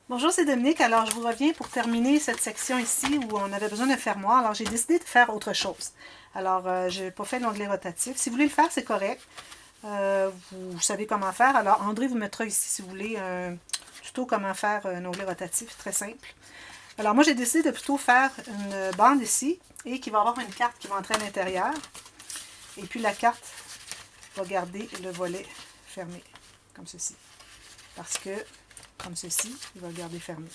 Bonjour, c'est Dominique. Alors, je vous reviens pour terminer cette section ici où on avait besoin d'un fermoir. Alors, j'ai décidé de faire autre chose. Alors, je n'ai pas fait l'onglet rotatif. Si vous voulez le faire, c'est correct. Vous savez comment faire. Alors, André vous mettra ici, si vous voulez, un tuto comment faire un onglet rotatif. Très simple. Alors, moi, j'ai décidé de plutôt faire une bande ici et qui va avoir une carte qui va entrer à l'intérieur. Et puis, la carte va garder le volet fermé, comme ceci. Parce que comme ceci, il va le garder fermé.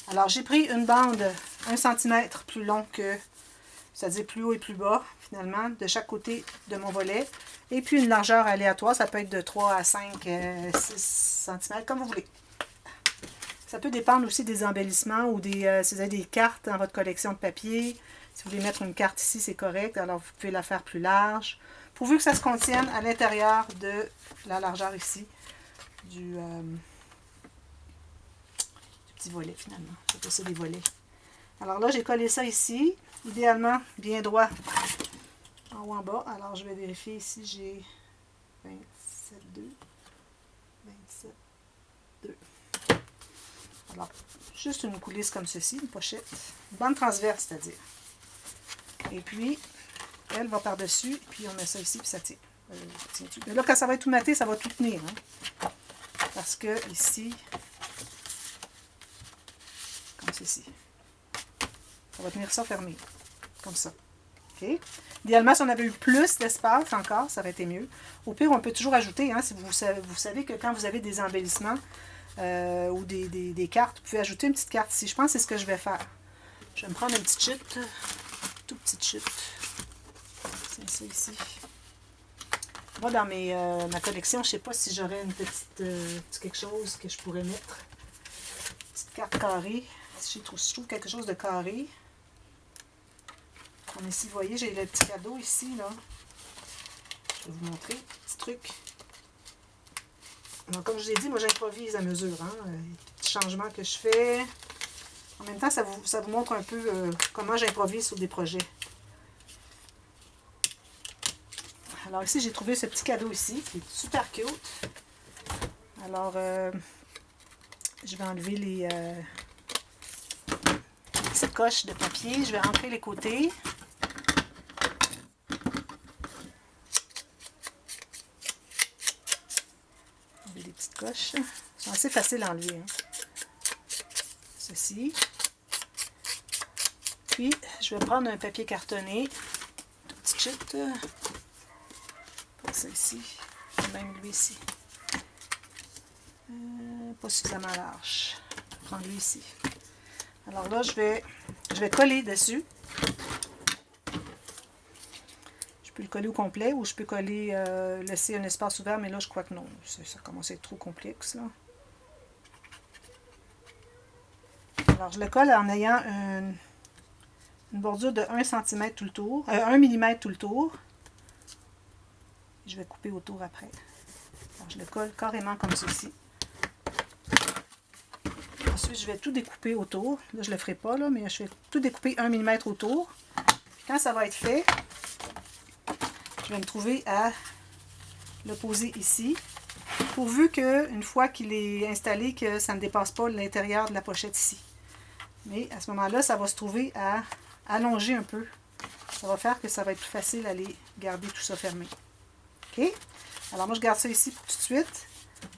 Alors, j'ai pris une bande 1 cm plus long que, c'est-à-dire plus haut et plus bas, finalement, de chaque côté de mon volet. Et puis une largeur aléatoire, ça peut être de 3 à 5, 6 cm, comme vous voulez. Ça peut dépendre aussi des embellissements ou si vous avez des cartes dans votre collection de papier. Si vous voulez mettre une carte ici, c'est correct. Alors, vous pouvez la faire plus large. Pourvu que ça se contienne à l'intérieur de la largeur ici du petit volet finalement. C'est ça des volets. Alors là, j'ai collé ça ici, idéalement bien droit en haut en bas. Alors je vais vérifier ici, j'ai 27,2. 27,2. Alors, juste une coulisse comme ceci, une pochette. Une bande transverse, c'est-à-dire. Et puis, elle va par-dessus, puis on met ça ici, puis ça tient. Mais là, quand ça va être tout maté, ça va tout tenir. Hein? Parce que ici, comme ceci. Ça va tenir ça fermé, comme ça. Okay? Idéalement, si on avait eu plus d'espace encore, ça aurait été mieux. Au pire, on peut toujours ajouter, hein, si vous savez que quand vous avez des embellissements ou des cartes, vous pouvez ajouter une petite carte ici. Je pense que c'est ce que je vais faire. Je vais me prendre une petite chute, toute petite chute. C'est ça ici. Moi, dans ma collection, je ne sais pas si j'aurais une petite quelque chose que je pourrais mettre. Une petite carte carrée. Si je trouve quelque chose de carré. Comme ici, vous voyez, j'ai le petit cadeau ici, là. Je vais vous montrer, petit truc. Donc, comme je vous ai dit, moi, j'improvise à mesure. Hein, les petits changements que je fais. En même temps, ça vous montre un peu comment j'improvise sur des projets. Alors ici, j'ai trouvé ce petit cadeau ici, qui est super cute. Alors, je vais enlever les petites coches de papier. Je vais rentrer les côtés. Enlever les petites coches. C'est assez facile à enlever. Hein. Ceci. Puis, je vais prendre un papier cartonné. Tout petit chute. Pour ça ici. Même lui ici. Pas suffisamment large. Je vais prendre lui ici. Alors là, je vais coller dessus. Je peux le coller au complet ou je peux coller, laisser un espace ouvert, mais là, je crois que non. Ça commence à être trop complexe, là. Alors, je le colle en ayant une bordure de 1 cm tout le tour, 1 mm tout le tour. Je vais couper autour après. Alors, je le colle carrément comme ceci. Ensuite, je vais tout découper autour. Là, je ne le ferai pas, là, mais je vais tout découper 1 mm autour. Puis quand ça va être fait, je vais me trouver à le poser ici. Pourvu qu'une fois qu'il est installé, que ça ne dépasse pas l'intérieur de la pochette ici. Mais à ce moment-là, ça va se trouver à allonger un peu. Ça va faire que ça va être plus facile d'aller garder tout ça fermé. OK? Alors moi, je garde ça ici pour tout de suite.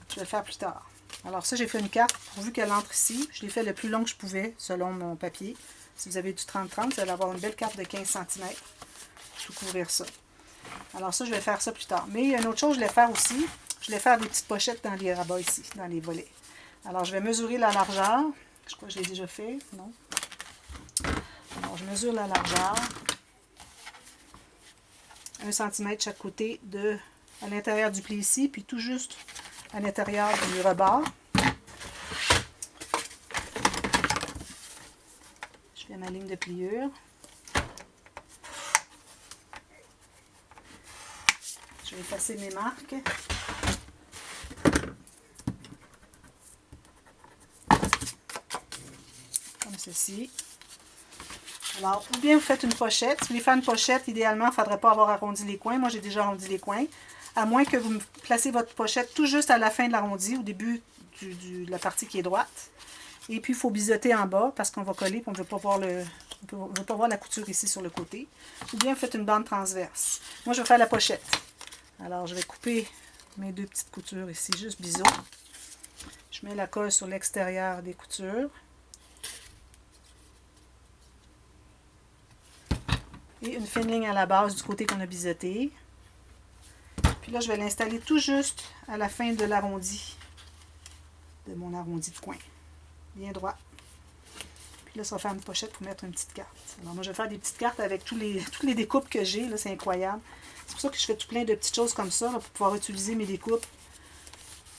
Je vais le faire plus tard. Alors ça, j'ai fait une carte pourvu qu'elle entre ici. Je l'ai fait le plus long que je pouvais, selon mon papier. Si vous avez du 30-30, vous allez avoir une belle carte de 15 cm. Tout couvrir ça. Alors ça, je vais faire ça plus tard. Mais il y a une autre chose que je voulais faire aussi. Je voulais faire des petites pochettes dans les rabats ici, dans les volets. Alors je vais mesurer la largeur. Je crois que je l'ai déjà fait. Non. Alors je mesure la largeur. 1 cm chaque côté à l'intérieur du pli ici, puis tout juste à l'intérieur du rebord. Je fais ma ligne de pliure. Je vais effacer mes marques. Comme ceci. Alors, ou bien vous faites une pochette. Si vous voulez faire une pochette, idéalement, il ne faudrait pas avoir arrondi les coins. Moi, j'ai déjà arrondi les coins. À moins que vous placez votre pochette tout juste à la fin de l'arrondi, au début de la partie qui est droite. Et puis, il faut biseauter en bas parce qu'on va coller et on ne veut pas voir on veut pas voir la couture ici sur le côté. Ou bien, faites une bande transverse. Moi, je vais faire la pochette. Alors, je vais couper mes 2 petites coutures ici, juste biseau. Je mets la colle sur l'extérieur des coutures. Et une fine ligne à la base du côté qu'on a biseauté. Puis là, je vais l'installer tout juste à la fin de l'arrondi, de mon arrondi de coin. Bien droit. Puis là, ça va faire une pochette pour mettre une petite carte. Alors moi, je vais faire des petites cartes avec toutes les découpes que j'ai. Là, c'est incroyable. C'est pour ça que je fais tout plein de petites choses comme ça, là, pour pouvoir utiliser mes découpes.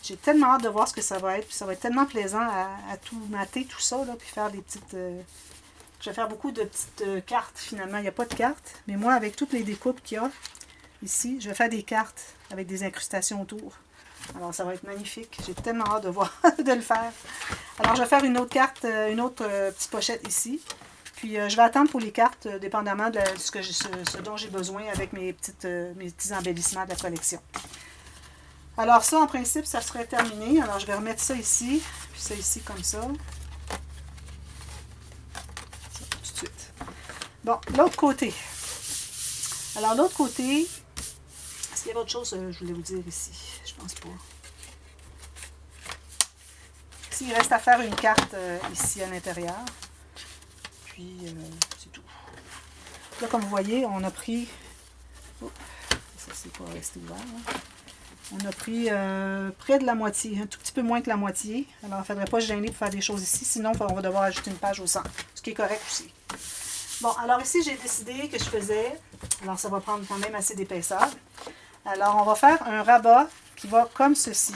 J'ai tellement hâte de voir ce que ça va être. Puis ça va être tellement plaisant à tout mater, tout ça, là, puis faire des petites... je vais faire beaucoup de petites cartes, finalement. Il n'y a pas de cartes. Mais moi, avec toutes les découpes qu'il y a ici, je vais faire des cartes avec des incrustations autour. Alors, ça va être magnifique. J'ai tellement hâte de voir, de le faire. Alors, je vais faire une autre carte, une autre petite pochette ici. Puis, je vais attendre pour les cartes, dépendamment de ce dont j'ai besoin avec mes petits embellissements de la collection. Alors, ça, en principe, ça serait terminé. Alors, je vais remettre ça ici, puis ça ici comme ça. Ça, tout de suite. Bon, l'autre côté. Alors, l'autre côté, est-ce qu'il y avait autre chose, je voulais vous dire ici? Je pense pas. Ici, il reste à faire une carte ici à l'intérieur. Puis, c'est tout. Là, comme vous voyez, on a pris... Oh, ça, c'est pas resté ouvert. Hein. On a pris près de la moitié, un tout petit peu moins que la moitié. Alors, il ne faudrait pas se gêner pour faire des choses ici. Sinon, on va devoir ajouter une page au centre, ce qui est correct aussi. Bon, alors ici, j'ai décidé que je faisais... Alors, ça va prendre quand même assez d'épaisseur. Alors, on va faire un rabat qui va comme ceci.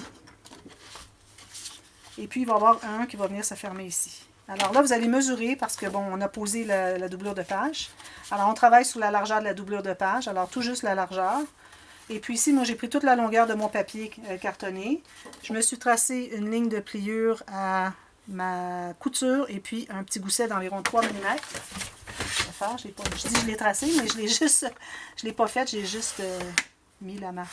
Et puis, il va y avoir un qui va venir se fermer ici. Alors là, vous allez mesurer parce que, bon, on a posé la doublure de page. Alors, on travaille sur la largeur de la doublure de page. Alors, tout juste la largeur. Et puis ici, moi, j'ai pris toute la longueur de mon papier cartonné. Je me suis tracé une ligne de pliure à ma couture et puis un petit gousset d'environ 3 mm. Je dis je l'ai tracé, mais je l'ai pas fait, j'ai juste mis la marque.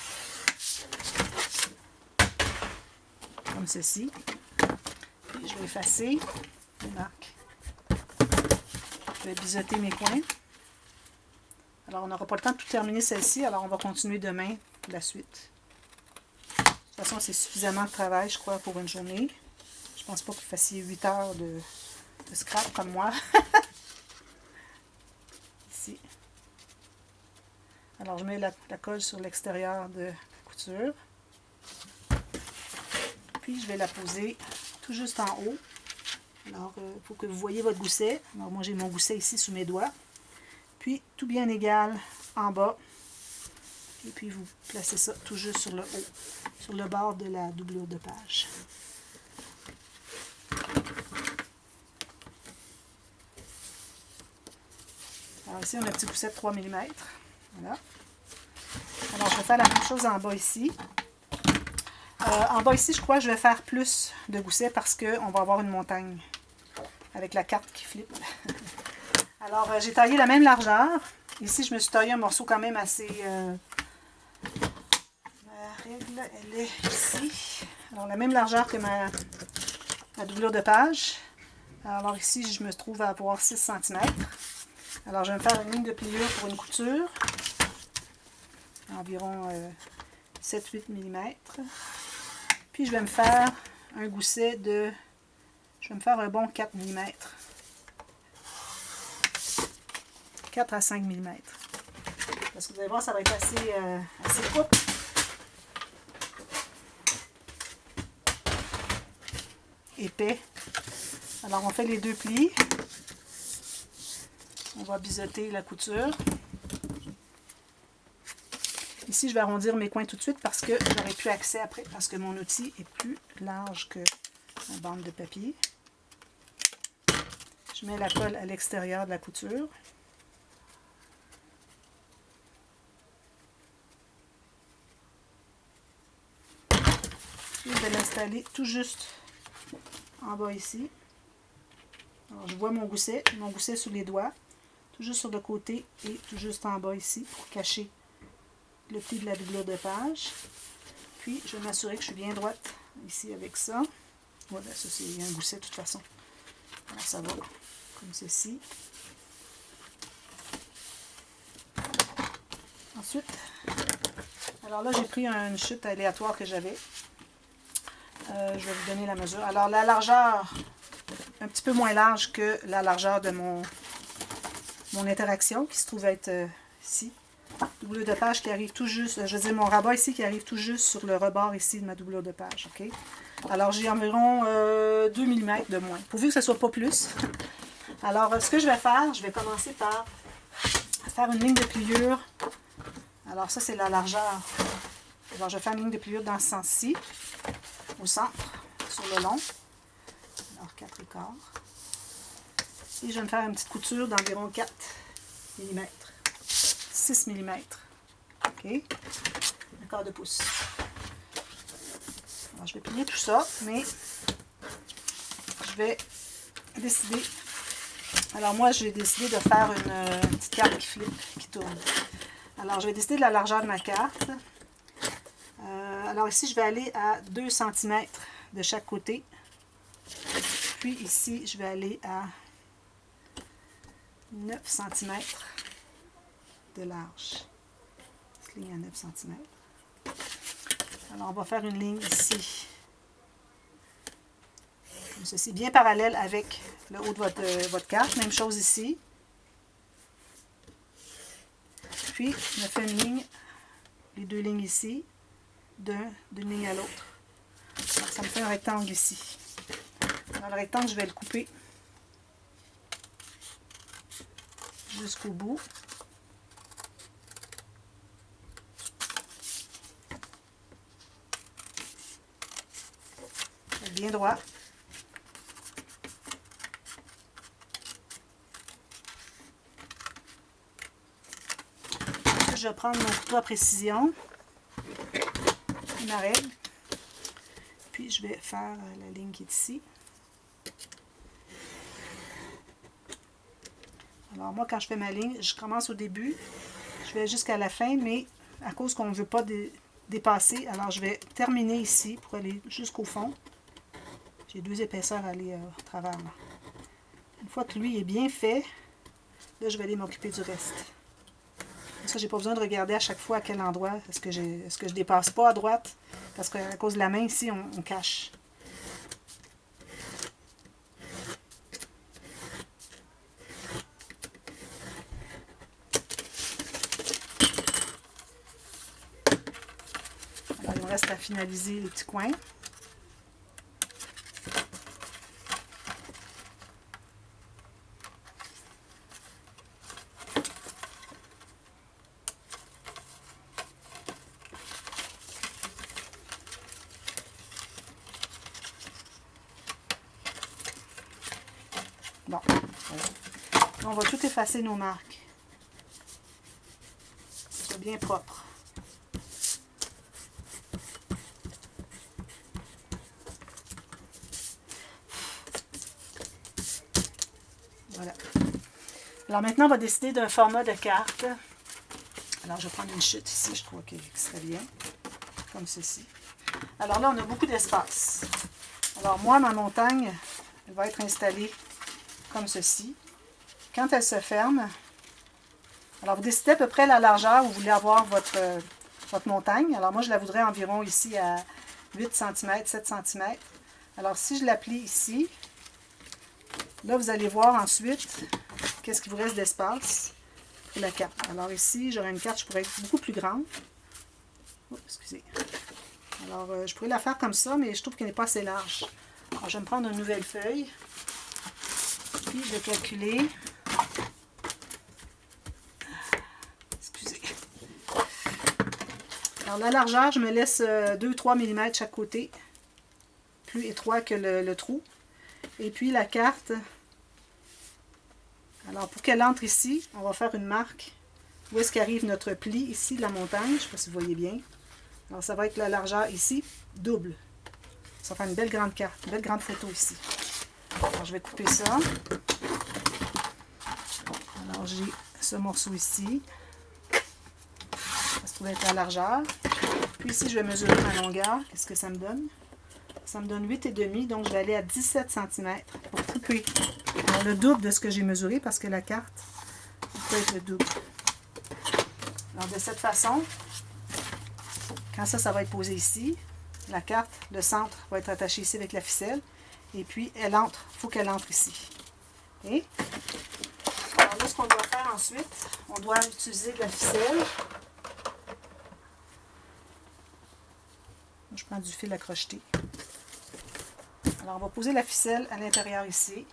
Comme ceci. Puis je vais effacer les marques. Je vais biseauter mes coins. Alors, on n'aura pas le temps de tout terminer celle-ci, alors on va continuer demain la suite. De toute façon, c'est suffisamment de travail, je crois, pour une journée. Je pense pas que vous fassiez 8 heures de scrap comme moi. Ici. Alors, je mets la colle sur l'extérieur de la couture. Puis, je vais la poser tout juste en haut. Alors, il faut que vous voyez votre gousset. Alors, moi, j'ai mon gousset ici sous mes doigts. Puis, tout bien égal en bas. Et puis, vous placez ça tout juste sur le haut, sur le bord de la doublure de page. Alors, ici, on a un petit gousset de 3 mm. Voilà. Alors, je vais faire la même chose en bas ici. En bas ici, je crois que je vais faire plus de goussets parce qu'on va avoir une montagne avec la carte qui flippe. Alors, j'ai taillé la même largeur. Ici, je me suis taillé un morceau quand même assez... ma règle, elle est ici. Alors, la même largeur que ma doublure de page. Alors, ici, je me trouve à avoir 6 cm. Alors, je vais me faire une ligne de pliure pour une couture. Environ 7-8 mm. Puis, je vais me faire un gousset de... Je vais me faire un bon 4 mm. 4 à 5 mm. Parce que vous allez voir, ça va être assez court. Épais. Alors, on fait les 2 plis. On va biseauter la couture. Ici, je vais arrondir mes coins tout de suite parce que j'aurai plus accès après, parce que mon outil est plus large que la bande de papier. Je mets la colle à l'extérieur de la couture. Je vais l'installer tout juste en bas ici. Alors, je vois mon gousset sur les doigts, tout juste sur le côté et tout juste en bas ici pour cacher le pli de la doublure de page. Puis, je vais m'assurer que je suis bien droite ici avec ça. Voilà, ça c'est un gousset de toute façon. Alors, ça va comme ceci. Ensuite, alors là, j'ai pris une chute aléatoire que j'avais. Je vais vous donner la mesure. Alors, la largeur, un petit peu moins large que la largeur de mon interaction, qui se trouve être ici. Doublure de page qui arrive tout juste, je veux dire mon rabat ici qui arrive tout juste sur le rebord ici de ma doublure de page. OK? Alors, j'ai environ 2 mm de moins, pourvu que ce ne soit pas plus. Alors, ce que je vais faire, je vais commencer par faire une ligne de pliure. Alors, ça, c'est la largeur. Alors, je vais faire une ligne de pliure dans ce sens-ci, au centre, sur le long. Alors, 4 écarts. Et je vais me faire une petite couture d'environ 4 mm. 6 mm. OK? Un quart de pouce. Alors, je vais plier tout ça, mais je vais décider. Alors, moi, j'ai décidé de faire une petite carte qui flippe, qui tourne. Alors, je vais décider de la largeur de ma carte. Alors, ici, je vais aller à 2 cm de chaque côté. Puis, ici, je vais aller à 9 cm de large. Cette ligne à 9 cm. Alors, on va faire une ligne ici. Comme ceci, bien parallèle avec le haut de votre carte. Même chose ici. Puis, je fais une ligne, les deux lignes ici, d'une ligne à l'autre. Ça me fait un rectangle ici. Dans le rectangle, je vais le couper jusqu'au bout. Bien droit. Je vais prendre mon couteau à précision, ma règle, puis je vais faire la ligne qui est ici. Alors moi, quand je fais ma ligne, je commence au début, je vais jusqu'à la fin, mais à cause qu'on ne veut pas dépasser, alors je vais terminer ici pour aller jusqu'au fond. J'ai 2 épaisseurs à aller au travers. Là. Une fois que lui est bien fait, là, je vais aller m'occuper du reste. Ça, j'ai pas besoin de regarder à chaque fois à quel endroit est-ce que je dépasse pas à droite, parce qu'à cause de la main ici, on cache. Alors, il me reste à finaliser les petits coins. Bon, voilà. On va tout effacer nos marques. C'est bien propre. Voilà. Alors maintenant, on va décider d'un format de carte. Alors, je vais prendre une chute ici, je crois qu'il serait bien. Comme ceci. Alors là, on a beaucoup d'espace. Alors moi, ma montagne, elle va être installée comme ceci. Quand elle se ferme, alors vous décidez à peu près la largeur où vous voulez avoir votre montagne. Alors moi, je la voudrais environ ici à 8 cm, 7 cm. Alors si je la plie ici, là vous allez voir ensuite qu'est-ce qu'il vous reste d'espace pour la carte. Alors ici, j'aurais une carte, je pourrais être beaucoup plus grande. Oh, excusez. Alors je pourrais la faire comme ça, mais je trouve qu'elle n'est pas assez large. Alors je vais me prendre une nouvelle feuille. Puis je vais calculer. Excusez. Alors la largeur, je me laisse 2-3 mm chaque côté, plus étroit que le trou. Et puis la carte, alors pour qu'elle entre ici, on va faire une marque. Où est-ce qu'arrive notre pli ici de la montagne? Je ne sais pas si vous voyez bien. Alors ça va être la largeur ici, double. Ça va faire une belle grande carte, une belle grande photo ici. Alors je vais couper ça. Alors j'ai ce morceau ici. Ça se trouve être la largeur. Puis ici je vais mesurer ma longueur. Qu'est-ce que ça me donne? ça me donne 8,5, donc je vais aller à 17 cm pour couper. Alors, le double de ce que j'ai mesuré parce que la carte peut être le double. Alors, de cette façon, quand ça va être posé ici, la carte, le centre va être attaché ici avec la ficelle. Et puis, elle entre. Il faut qu'elle entre ici. Okay? Alors là, ce qu'on doit faire ensuite, on doit utiliser de la ficelle. Je prends du fil à crocheter. Alors, on va poser la ficelle à l'intérieur ici.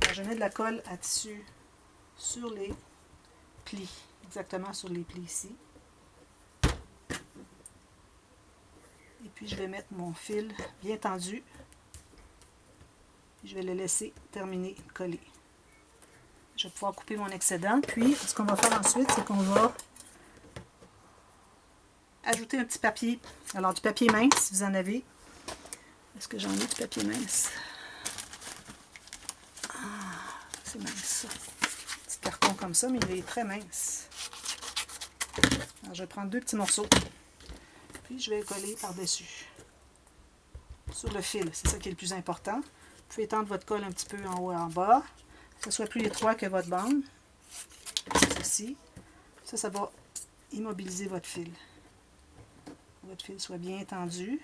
Alors, je mets de la colle à tissu sur les plis, exactement sur les plis ici. Et puis, je vais mettre mon fil bien tendu. Je vais le laisser terminer, coller. Je vais pouvoir couper mon excédent. Puis, ce qu'on va faire ensuite, c'est qu'on va ajouter un petit papier. Alors, du papier mince, si vous en avez. Est-ce que j'en ai du papier mince? Ah, c'est mince ça. Petit carton comme ça, mais il est très mince. Alors, je vais prendre 2 petits morceaux. Puis, je vais le coller par-dessus. Sur le fil, c'est ça qui est le plus important. Vous pouvez étendre votre colle un petit peu en haut et en bas. Que ce soit plus étroit que votre bande. Ceci. Ça va immobiliser votre fil. Votre fil soit bien tendu.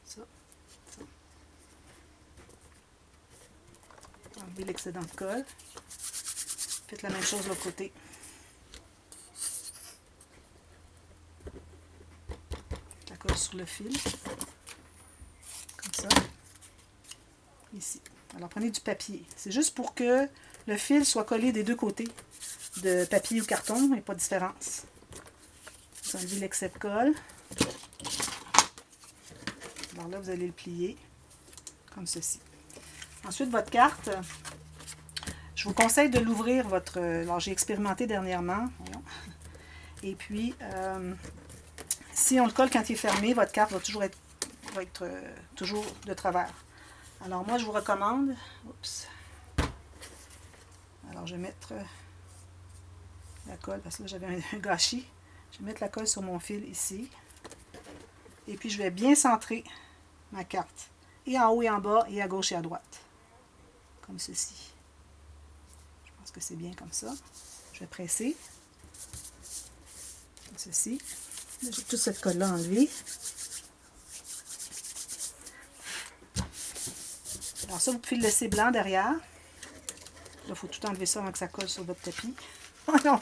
Ça. Enlevez l'excédent de colle. Faites la même chose de l'autre côté. La colle sur le fil. Comme ça. Ici. Alors prenez du papier. C'est juste pour que le fil soit collé des deux côtés. De papier ou carton, il n'y a pas de différence. Vous enlevez l'excès de colle. Alors là, vous allez le plier comme ceci. Ensuite, votre carte, je vous conseille de l'ouvrir. Alors, j'ai expérimenté dernièrement. Voyons. Et puis, si on le colle quand il est fermé, votre carte va toujours être toujours de travers. Alors, moi, je vous recommande... Oups. Alors, je vais mettre la colle, parce que là, j'avais un gâchis. Je vais mettre la colle sur mon fil ici. Et puis, je vais bien centrer ma carte. Et en haut et en bas, et à gauche et à droite. Comme ceci. Je pense que c'est bien comme ça. Je vais presser. Comme ceci. J'ai toute cette colle-là enlevée. Alors ça, vous pouvez le laisser blanc derrière. Là, il faut tout enlever ça avant que ça colle sur votre tapis. Oh non!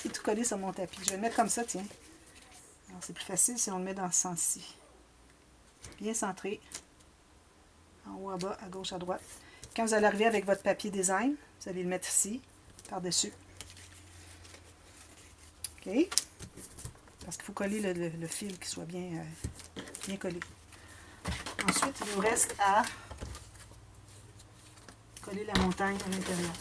C'est tout collé sur mon tapis. Je vais le mettre comme ça, tiens. Alors, c'est plus facile si on le met dans ce sens-ci. Bien centré. En haut, en bas, à gauche, à droite. Quand vous allez arriver avec votre papier design, vous allez le mettre ici, par-dessus. OK? Parce qu'il faut coller le fil qui soit bien collé. Ensuite, il vous reste à coller la montagne à l'intérieur.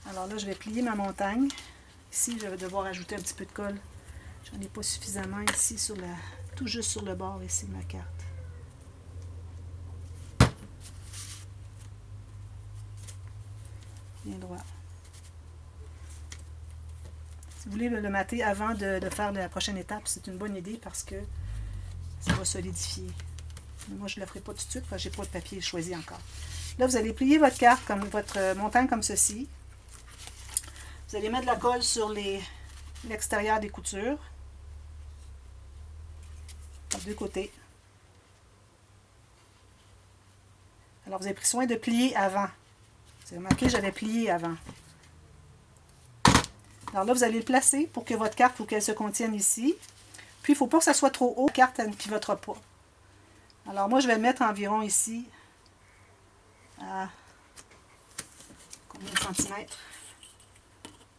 Alors là, je vais plier ma montagne. Ici, je vais devoir ajouter un petit peu de colle. J'en ai pas suffisamment ici, tout juste sur le bord ici de ma carte. Bien droit. Si vous voulez le mater avant de faire la prochaine étape, c'est une bonne idée parce que ça va solidifier. Mais moi, je ne le ferai pas tout de suite parce que je n'ai pas de papier choisi encore. Là, vous allez plier votre carte, comme votre montagne comme ceci. Vous allez mettre de la colle sur l'extérieur des coutures. Des deux côtés. Alors, vous avez pris soin de plier avant. Vous avez remarqué, j'avais plié avant. Alors là, vous allez le placer pour que votre carte, il faut qu'elle se contienne ici. Puis, il ne faut pas que ça soit trop haut. La carte, elle ne pivotera pas. Alors, moi, je vais le mettre environ ici à combien de centimètres?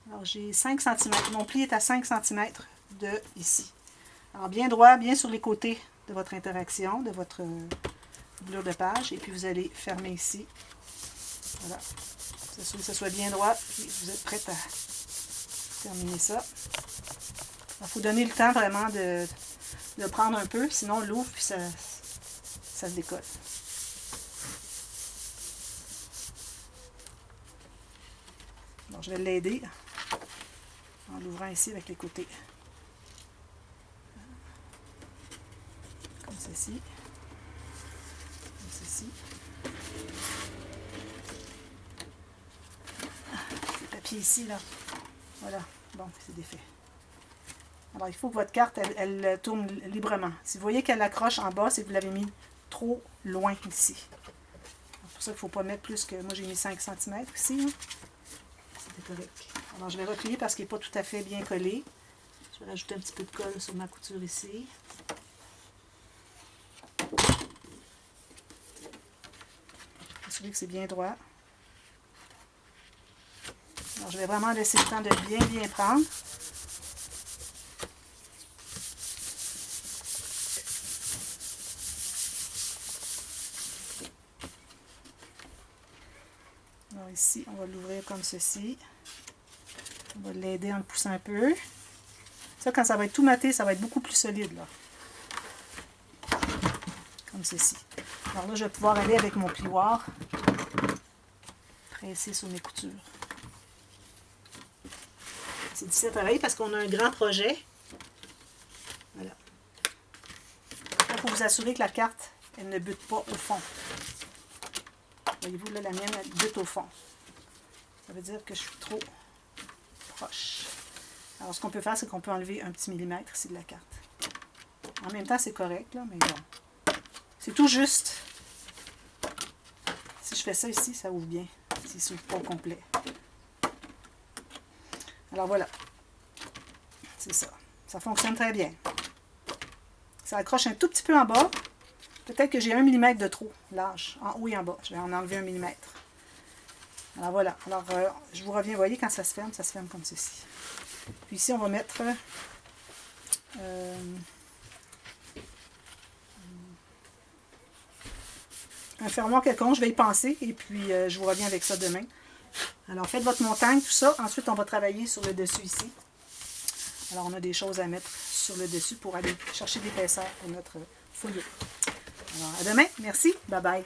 Alors, j'ai 5 cm. Mon pli est à 5 cm de ici. Alors, bien droit, bien sur les côtés de votre interaction, de votre doublure de page. Et puis, vous allez fermer ici. Voilà. Que ça soit bien droit. Puis, vous êtes prête à terminer ça. Il faut donner le temps vraiment de prendre un peu. Sinon, on l'ouvre puis ça se décolle. Alors, je vais l'aider en l'ouvrant ici avec les côtés. Comme ceci. Comme ceci. Le papier ici, là. Voilà. Bon, c'est défait. Alors, il faut que votre carte, elle tourne librement. Si vous voyez qu'elle accroche en bas, c'est que vous l'avez mis trop loin ici. C'est pour ça qu'il ne faut pas mettre plus que... Moi, j'ai mis 5 cm ici. Hein. C'était correct. Alors, je vais replier parce qu'il n'est pas tout à fait bien collé. Je vais rajouter un petit peu de colle sur ma couture ici. Assurer que c'est bien droit. Alors, je vais vraiment laisser le temps de bien prendre. Alors ici, on va l'ouvrir comme ceci. On va l'aider en le poussant un peu. Ça, quand ça va être tout maté, ça va être beaucoup plus solide, là. Comme ceci. Alors là, je vais pouvoir aller avec mon plioir, presser sur mes coutures. C'est difficile pareil parce qu'on a un grand projet. Voilà. Il faut vous assurer que la carte, elle ne bute pas au fond. Voyez-vous, là, la mienne, elle bute au fond. Ça veut dire que je suis trop proche. Alors, ce qu'on peut faire, c'est qu'on peut enlever un petit millimètre ici de la carte. En même temps, c'est correct, là, mais bon. C'est tout juste. Si je fais ça ici, ça ouvre bien. Si ça ouvre pas au complet. Alors, voilà. C'est ça. Ça fonctionne très bien. Ça accroche un tout petit peu en bas. Peut-être que j'ai 1 mm de trop large, en haut et en bas. Je vais en enlever 1 mm. Alors voilà. Alors, je vous reviens. Vous voyez, quand ça se ferme comme ceci. Puis ici, on va mettre un fermoir quelconque. Je vais y penser et puis je vous reviens avec ça demain. Alors, faites votre montagne, tout ça. Ensuite, on va travailler sur le dessus ici. Alors, on a des choses à mettre sur le dessus pour aller chercher l'épaisseur pour notre folio. Alors, à demain. Merci. Bye bye.